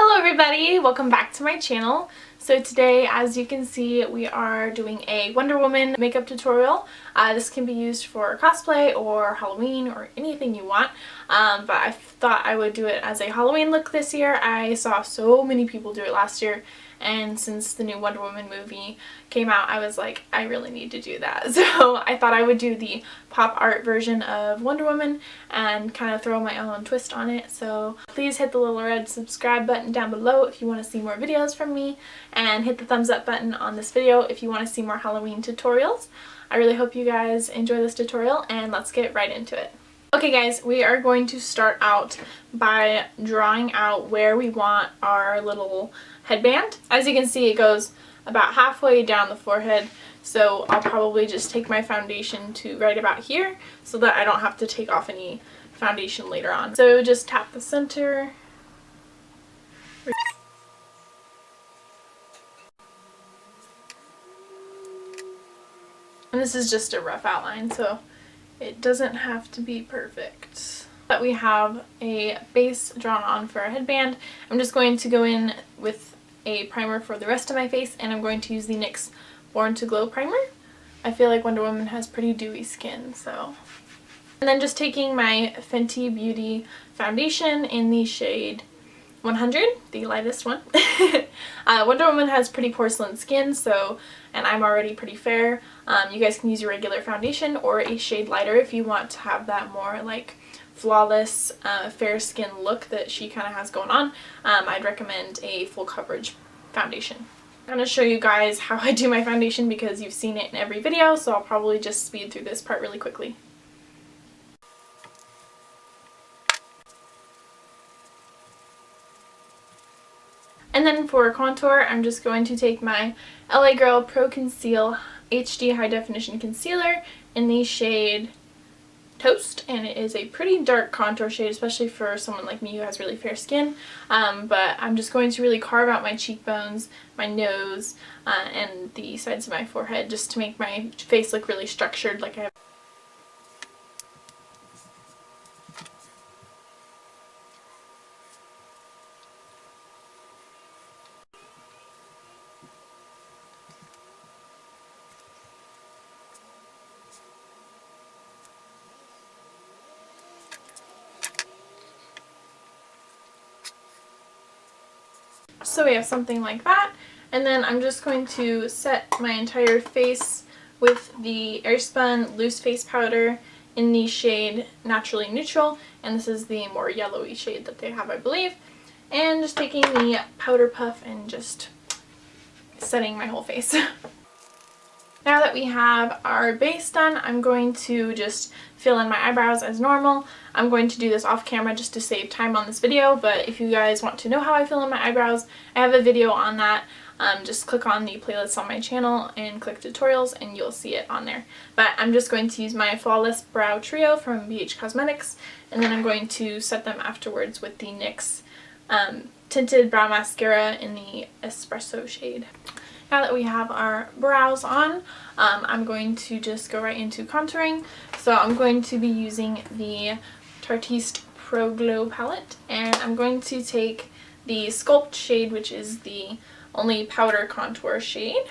Hello everybody, welcome back to my channel. So today, as you can see, we are doing a Wonder Woman makeup tutorial. This can be used for cosplay or Halloween or anything you want, but I thought I would do it as a Halloween look this year. I saw so many people do it last year, and since the new Wonder Woman movie came out, I was like, I really need to do that. So I thought I would do the pop art version of Wonder Woman and kind of throw my own twist on it. So please hit the little red subscribe button down below if you want to see more videos from me, and hit the thumbs up button on this video if you want to see more Halloween tutorials. I really hope you guys enjoy this tutorial, and let's get right into it. Okay guys, we are going to start out by drawing out where we want our little headband. As you can see, it goes about halfway down the forehead, so I'll probably just take my foundation to right about here so that I don't have to take off any foundation later on. So just tap the center. And this is just a rough outline, so it doesn't have to be perfect. But we have a base drawn on for our headband. I'm just going to go in with a primer for the rest of my face, and I'm going to use the NYX Born to Glow primer. I feel like Wonder Woman has pretty dewy skin, so. And then just taking my Fenty Beauty foundation in the shade 100, the lightest one. Wonder Woman has pretty porcelain skin, so, and I'm already pretty fair. You guys can use your regular foundation or a shade lighter if you want to have that more like flawless fair skin look that she kind of has going on. I'd recommend a full coverage foundation. I'm going to show you guys how I do my foundation because you've seen it in every video, so I'll probably just speed through this part really quickly. And then for contour, I'm just going to take my LA Girl Pro Conceal HD High Definition Concealer in the shade Toast, and it is a pretty dark contour shade, especially for someone like me who has really fair skin. But I'm just going to really carve out my cheekbones, my nose, and the sides of my forehead just to make my face look really structured like I have. So we have something like that, and then I'm just going to set my entire face with the Airspun Loose Face Powder in the shade Naturally Neutral, and this is the more yellowy shade that they have, I believe, and just taking the powder puff and just setting my whole face. Now that we have our base done, I'm going to just fill in my eyebrows as normal. I'm going to do this off camera just to save time on this video, but if you guys want to know how I fill in my eyebrows, I have a video on that. Just click on the playlist on my channel and click tutorials and you'll see it on there. But I'm just going to use my Flawless Brow Trio from BH Cosmetics, and then I'm going to set them afterwards with the NYX Tinted Brow Mascara in the Espresso shade. Now that we have our brows on, I'm going to just go right into contouring. So I'm going to be using the Tartiste Pro Glow palette, and I'm going to take the Sculpt shade, which is the only powder contour shade,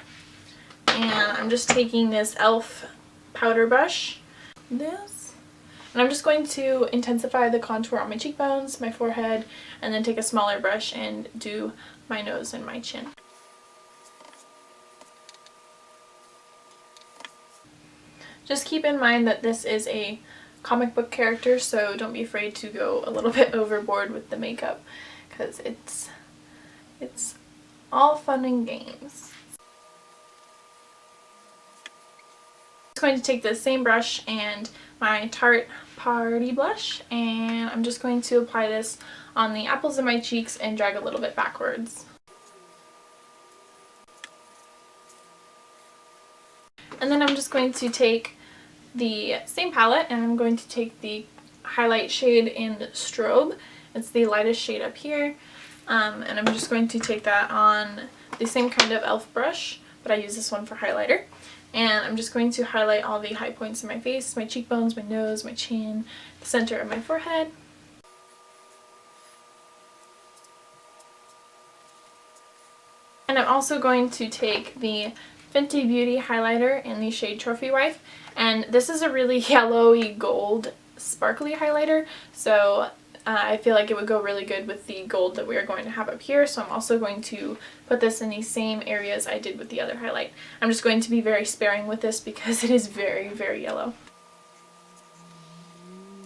and I'm just taking this e.l.f. powder brush, and I'm just going to intensify the contour on my cheekbones, my forehead, and then take a smaller brush and do my nose and my chin. Just keep in mind that this is a comic book character, so don't be afraid to go a little bit overboard with the makeup, because it's all fun and games. I'm just going to take the same brush and my Tarte Party Blush, and I'm just going to apply this on the apples of my cheeks and drag a little bit backwards. And then I'm just going to take the same palette, and I'm going to take the highlight shade in Strobe. It's the lightest shade up here, and I'm just going to take that on the same kind of e.l.f. brush, but I use this one for highlighter. And I'm just going to highlight all the high points in my face, my cheekbones, my nose, my chin, the center of my forehead. And I'm also going to take the Fenty Beauty highlighter in the shade Trophy Wife, and this is a really yellowy gold sparkly highlighter, so I feel like it would go really good with the gold that we are going to have up here, so I'm also going to put this in the same areas I did with the other highlight. I'm just going to be very sparing with this because it is very, very yellow.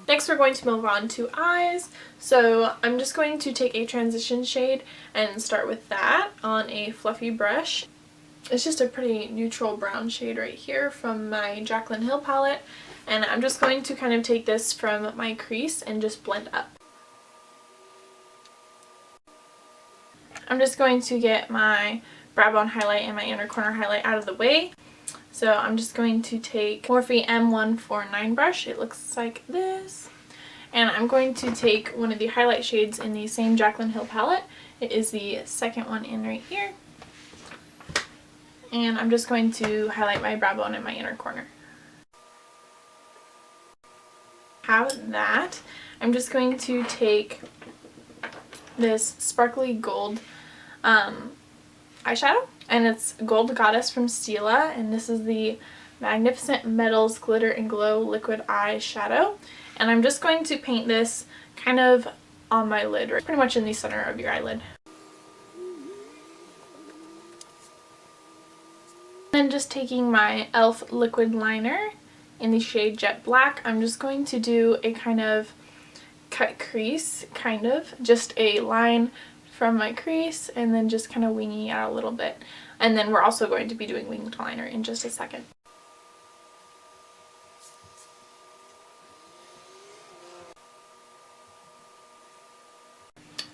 Next we're going to move on to eyes, so I'm just going to take a transition shade and start with that on a fluffy brush. It's just a pretty neutral brown shade right here from my Jaclyn Hill palette, and I'm just going to kind of take this from my crease and just blend up. I'm just going to get my brow bone highlight and my inner corner highlight out of the way. So I'm just going to take Morphe M149 brush. It looks like this. And I'm going to take one of the highlight shades in the same Jaclyn Hill palette. It is the second one in right here. And I'm just going to highlight my brow bone and my inner corner. Have that. I'm just going to take this sparkly gold eyeshadow, and it's Gold Goddess from Stila, and this is the Magnificent Metals Glitter and Glow Liquid Eyeshadow, and I'm just going to paint this kind of on my lid, right, pretty much in the center of your eyelid. Then just taking my e.l.f. liquid liner in the shade Jet Black, I'm just going to do a kind of cut crease, just a line from my crease and then just kind of winging out a little bit. And then we're also going to be doing winged liner in just a second.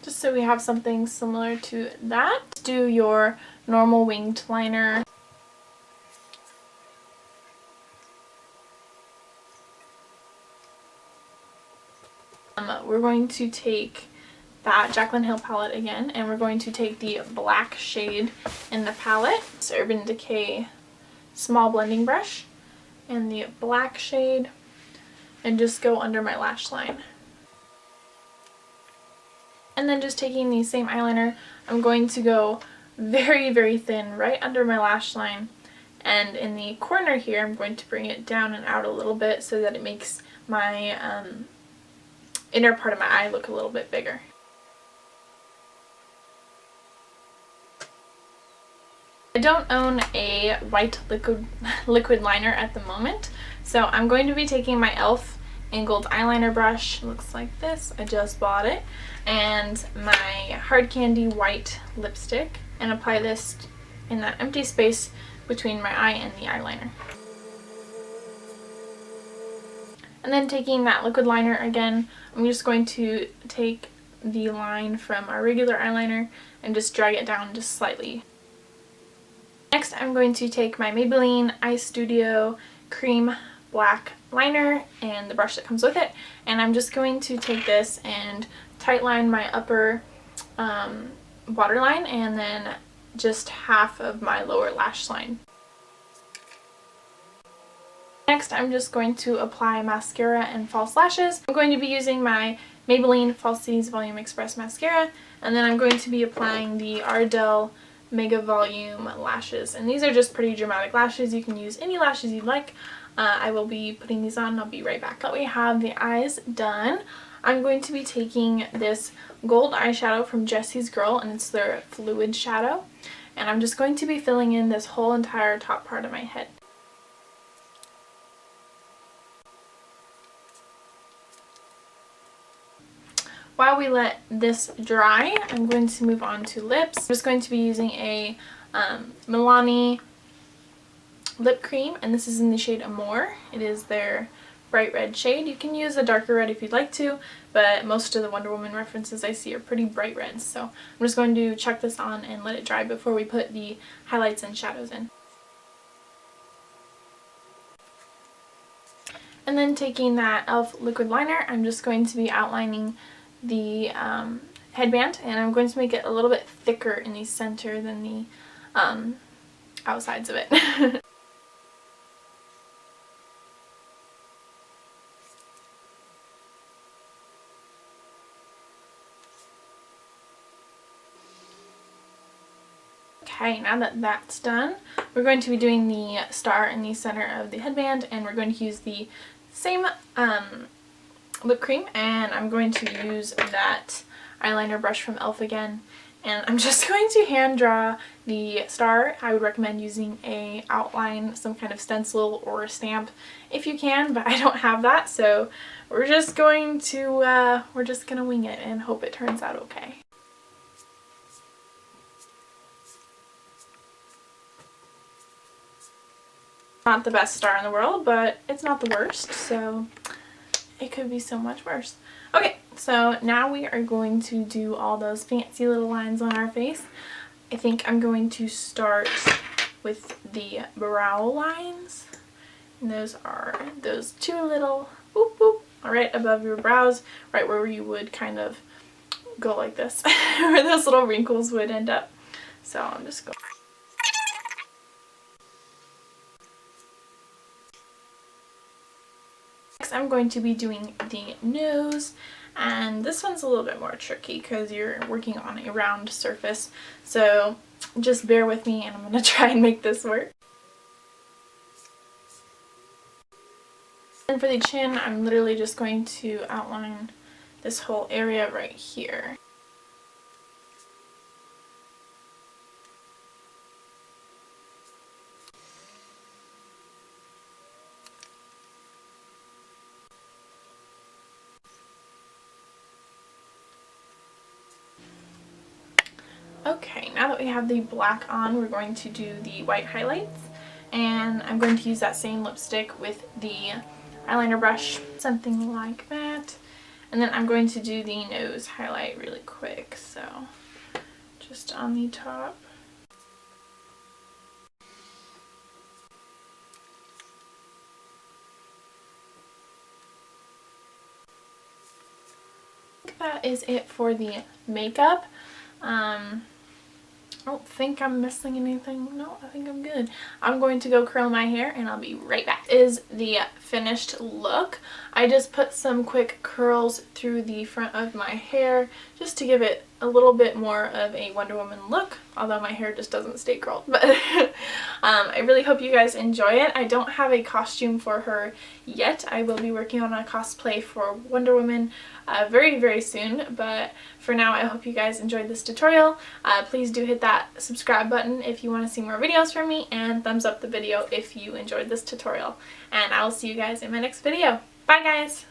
Just so we have something similar to that, do your normal winged liner. We're going to take that Jaclyn Hill palette again, and we're going to take the black shade in the palette. It's Urban Decay small blending brush and the black shade, and just go under my lash line. And then just taking the same eyeliner, I'm going to go very, very thin right under my lash line, and in the corner here I'm going to bring it down and out a little bit so that it makes my inner part of my eye look a little bit bigger. I don't own a white liquid liner at the moment, so I'm going to be taking my e.l.f. angled eyeliner brush, looks like this, I just bought it, and my Hard Candy white lipstick, and apply this in that empty space between my eye and the eyeliner. And then taking that liquid liner again, I'm just going to take the line from our regular eyeliner and just drag it down just slightly. Next, I'm going to take my Maybelline Eye Studio Cream Black Liner and the brush that comes with it, and I'm just going to take this and tightline my upper waterline and then just half of my lower lash line. Next, I'm just going to apply mascara and false lashes. I'm going to be using my Maybelline Falsies Volume Express Mascara, and then I'm going to be applying the Ardell Mega Volume lashes, and these are just pretty dramatic lashes. You can use any lashes you'd like. I will be putting these on and I'll be right back. Now we have the eyes done. I'm going to be taking this gold eyeshadow from Jessie's Girl, and it's their Fluid Shadow, and I'm just going to be filling in this whole entire top part of my head. While we let this dry, I'm going to move on to lips. I'm just going to be using a Milani lip cream, and this is in the shade Amour. It is their bright red shade. You can use a darker red if you'd like to, but most of the Wonder Woman references I see are pretty bright reds. So I'm just going to chuck this on and let it dry before we put the highlights and shadows in. And then taking that e.l.f. liquid liner, I'm just going to be outlining the headband, and I'm going to make it a little bit thicker in the center than the outsides of it. Okay, now that that's done, we're going to be doing the star in the center of the headband, and we're going to use the same lip cream, and I'm going to use that eyeliner brush from e.l.f. again, and I'm just going to hand draw the star. I would recommend using a outline, some kind of stencil or a stamp if you can, but I don't have that, so we're just going to wing it and hope it turns out okay. Not the best star in the world, but it's not the worst, so it could be so much worse. Okay, so now we are going to do all those fancy little lines on our face. I think I'm going to start with the brow lines. And those are those two little boop boop right above your brows, right where you would kind of go like this, where those little wrinkles would end up. So I'm just going. Next I'm going to be doing the nose, and this one's a little bit more tricky because you're working on a round surface, so just bear with me and I'm going to try and make this work. And for the chin, I'm literally just going to outline this whole area right here. Okay, now that we have the black on, we're going to do the white highlights, and I'm going to use that same lipstick with the eyeliner brush, something like that, and then I'm going to do the nose highlight really quick, so just on the top. I think that is it for the makeup. I don't think I'm missing anything. No, I think I'm good. I'm going to go curl my hair and I'll be right back. Is the finished look. I just put some quick curls through the front of my hair just to give it a little bit more of a Wonder Woman look, although my hair just doesn't stay curled. But I really hope you guys enjoy it. I don't have a costume for her yet. I will be working on a cosplay for Wonder Woman very, very soon, but for now I hope you guys enjoyed this tutorial. Please do hit that subscribe button if you want to see more videos from me, and thumbs up the video if you enjoyed this tutorial. And I will see you guys in my next video. Bye guys!